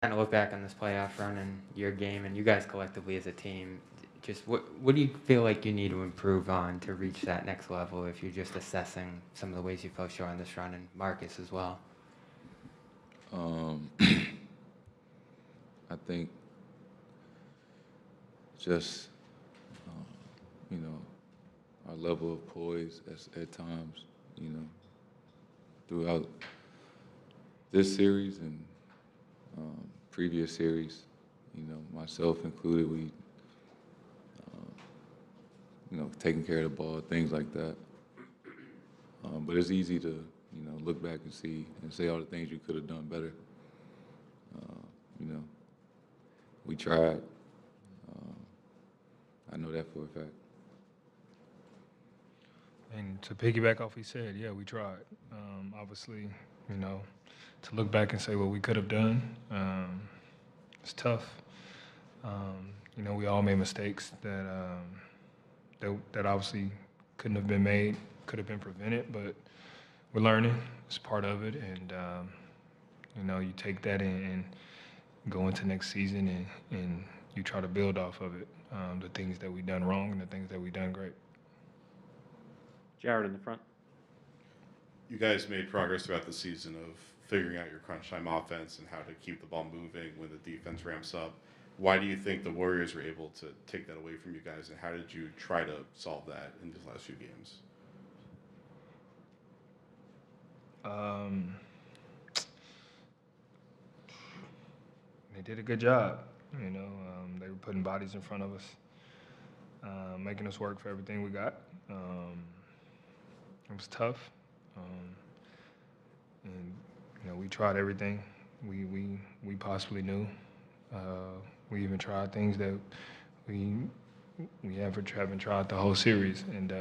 kind of look back on this playoff run and your game and you guys collectively as a team, just what do you feel like you need to improve on to reach that next level if you're just assessing some of the ways you fell short on this run and Marcus as well? Um, I think just, uh, you know, our level of poise at times, you know, throughout this series and previous series, you know, myself included, taking care of the ball, things like that. But it's easy to, you know, look back and see and say all the things you could have done better. You know, we tried. I know that for a fact. And to piggyback off he said, yeah, we tried. Obviously, you know, to look back and say what we could have done, it's tough. You know, we all made mistakes that obviously couldn't have been made, could have been prevented, but we're learning. It's part of it, and you know, you take that and go into next season and you try to build off of it. The things that we done wrong and the things that we done great. Jared in the front. You guys made progress throughout the season of figuring out your crunch time offense and how to keep the ball moving when the defense ramps up. Why do you think the Warriors were able to take that away from you guys, and how did you try to solve that in these last few games? They did a good job. You know, they were putting bodies in front of us, making us work for everything we got. It was tough, and you know, we tried everything we possibly knew. We even tried things that we haven't tried the whole series, and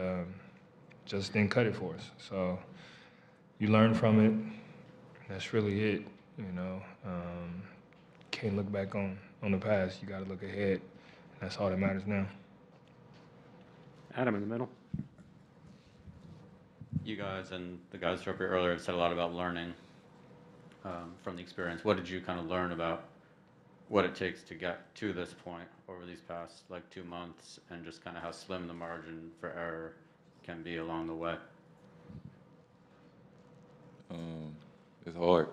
just didn't cut it for us. So you learn from it. That's really it. You know, can't look back on the past. You got to look ahead. That's all that matters now. Adam in the middle. You guys and the guys who were up here earlier said a lot about learning from the experience. What did you kind of learn about what it takes to get to this point over these past like 2 months, and just kind of how slim the margin for error can be along the way? It's hard.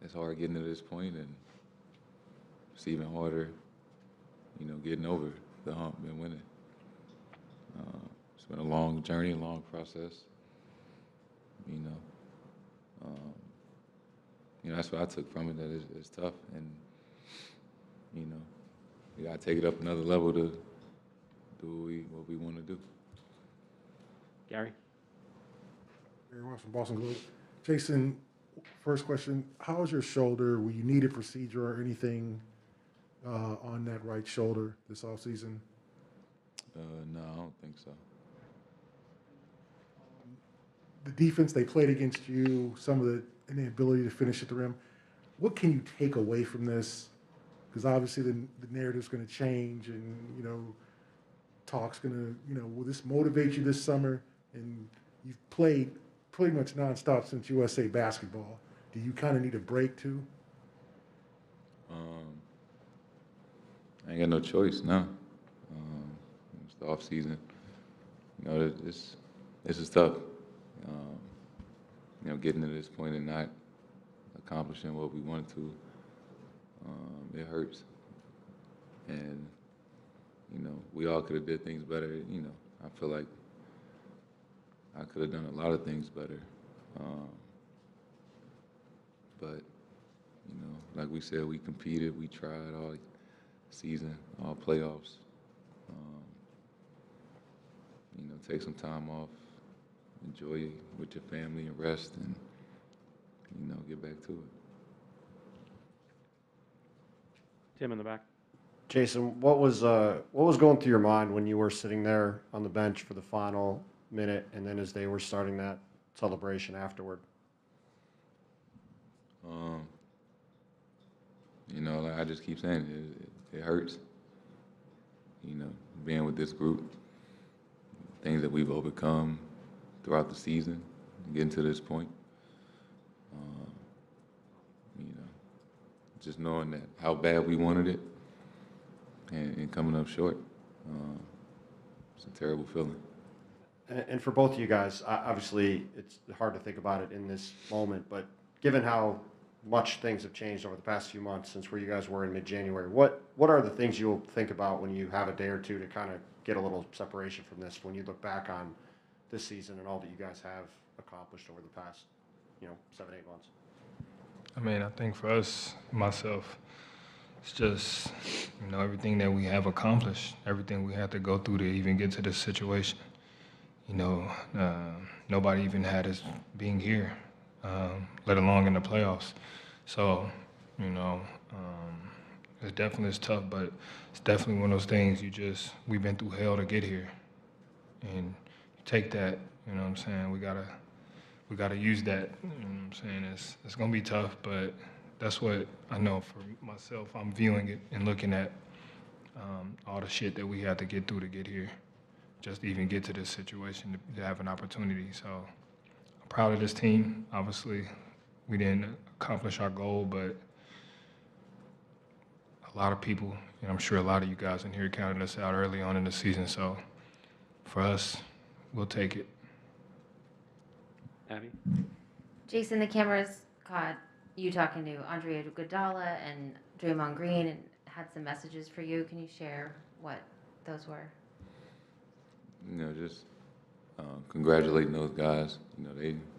It's hard getting to this point, and it's even harder, you know, getting over the hump and winning. It's been a long journey, a long process. You know, that's what I took from it. That it's tough, and you know, we gotta take it up another level to do what we want to do. Gary. Gary West from Boston Globe. Jayson, first question: how is your shoulder? Will you need a procedure or anything on that right shoulder this offseason? No, I don't think so. The defense they played against you, some of the inability to finish at the rim. What can you take away from this? Because obviously the narrative's going to change, and you know, talk's going to, you know, will this motivate you this summer? And you've played pretty much nonstop since USA basketball. Do you kind of need a break too? I ain't got no choice now. It's the off season. You know, this is tough. You know, getting to this point and not accomplishing what we wanted to, it hurts. And you know, we all could have did things better. You know, I feel like I could have done a lot of things better. But you know, like we said, we competed, we tried all season, all playoffs. You know, take some time off, enjoy it with your family and rest, and you know, get back to it. Tim in the back. Jayson, what was going through your mind when you were sitting there on the bench for the final minute, and then as they were starting that celebration afterward? You know, like I just keep saying, it hurts. You know, being with this group, things that we've overcome throughout the season, getting to this point. You know, just knowing that how bad we wanted it and coming up short. It's a terrible feeling. And for both of you guys, obviously it's hard to think about it in this moment, but given how much things have changed over the past few months since where you guys were in mid-January, what are the things you'll think about when you have a day or two to kind of get a little separation from this when you look back on this season and all that you guys have accomplished over the past, 7-8 months? I mean, I think for us, myself, it's just, everything that we have accomplished, everything we had to go through to even get to this situation. Nobody even had us being here, let alone in the playoffs. So, it's definitely tough, but it's definitely one of those things we've been through hell to get here. And you take that, you know what I'm saying, we gotta use that, you know what I'm saying. It's gonna be tough, but that's what I know for myself. I'm viewing it and looking at all the shit that we had to get through to get here, just to even get to this situation, to have an opportunity. So I'm proud of this team. Obviously, we didn't accomplish our goal, but a lot of people, and I'm sure a lot of you guys in here counted us out early on in the season. So for us, we'll take it. Abby? Jayson, the cameras caught you talking to Andre Iguodala and Draymond Green and had some messages for you. Can you share what those were? Just congratulating those guys.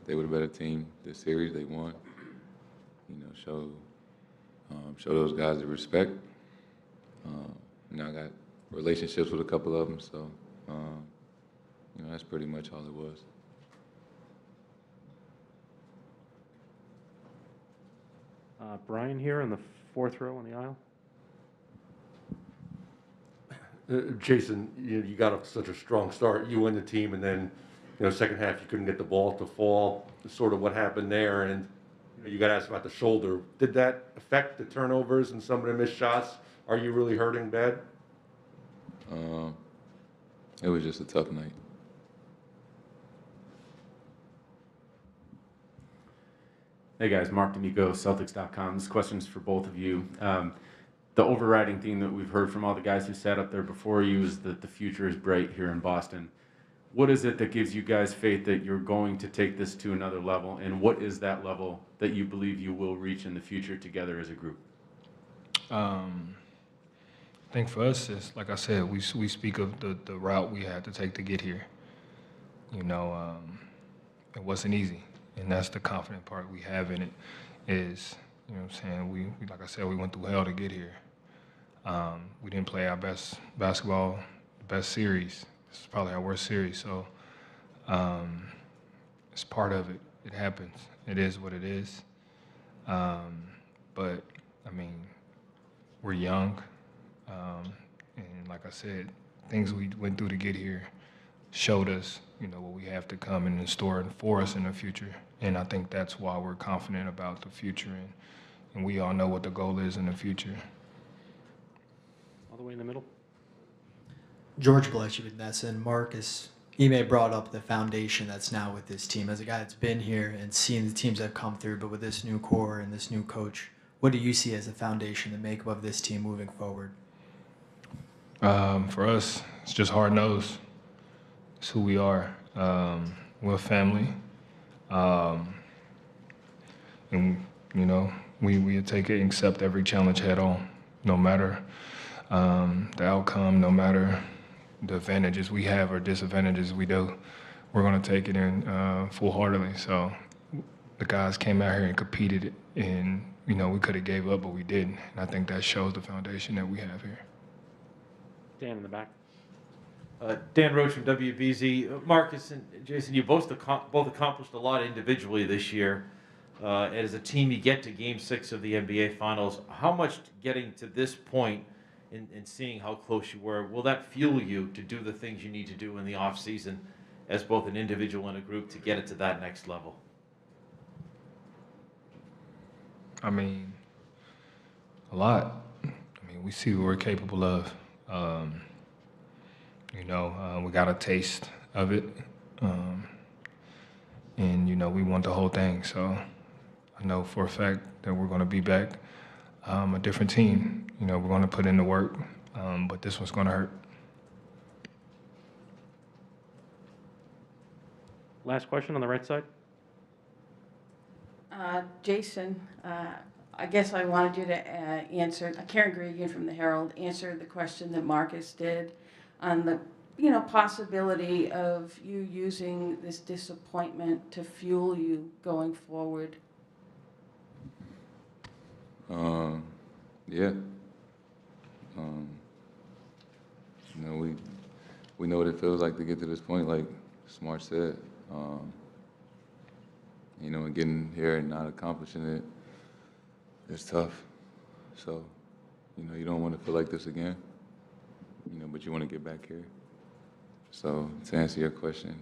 They were the better team this series. They won. Show those guys the respect. I got relationships with a couple of them, so that's pretty much all it was. Brian here in the fourth row on the aisle. Jayson, you got off to such a strong start. You win the team, and then, second half you couldn't get the ball to fall. Sort of what happened there, and you got asked about the shoulder. Did that affect the turnovers and some of the missed shots? Are you really hurting bad? It was just a tough night. Hey guys, Mark D'Amico, Celtics.com. This question's for both of you. The overriding theme that we've heard from all the guys who sat up there before you is that the future is bright here in Boston. What is it that gives you guys faith that you're going to take this to another level, and what is that level that you believe you will reach in the future together as a group? I think for us, it's like I said, we speak of the route we had to take to get here. It wasn't easy, and that's the confident part we have in it is, we like I said, we went through hell to get here. We didn't play our best basketball, best series. This is probably our worst series, so it's part of it. It happens. It is what it is. But, we're young. And like I said, things we went through to get here showed us, what we have to come in store for us in the future. And I think that's why we're confident about the future. And we all know what the goal is in the future. All the way in the middle. George bless you with Nessa and Marcus. Ime brought up the foundation that's now with this team. As a guy that's been here and seen the teams that have come through, but with this new core and this new coach, what do you see as the foundation, the makeup of this team moving forward? For us, it's just hard-nosed. It's who we are. We're a family. And, we take it and accept every challenge head on, no matter the outcome, no matter the advantages we have or disadvantages we do. We're going to take it in full-heartedly. So the guys came out here and competed, and, we could have gave up, but we didn't. And I think that shows the foundation that we have here. Dan in the back. Dan Roach from WBZ. Marcus and Jayson, you both accomplished a lot individually this year. As a team, you get to Game 6 of the NBA Finals. How much getting to this point and seeing how close you were, will that fuel you to do the things you need to do in the offseason as both an individual and a group to get it to that next level? A lot. We see what we're capable of. We got a taste of it. And, we want the whole thing. So I know for a fact that we're going to be back a different team. You know, we're going to put in the work, but this one's going to hurt. Last question on the right side. Jayson, I guess I wanted you to answer, Karen Gregan from the Herald, answer the question that Marcus did on the, possibility of you using this disappointment to fuel you going forward. Yeah. We know what it feels like to get to this point, like Smart said. And getting here and not accomplishing it is tough. So, you don't want to feel like this again, but you want to get back here. So to answer your question,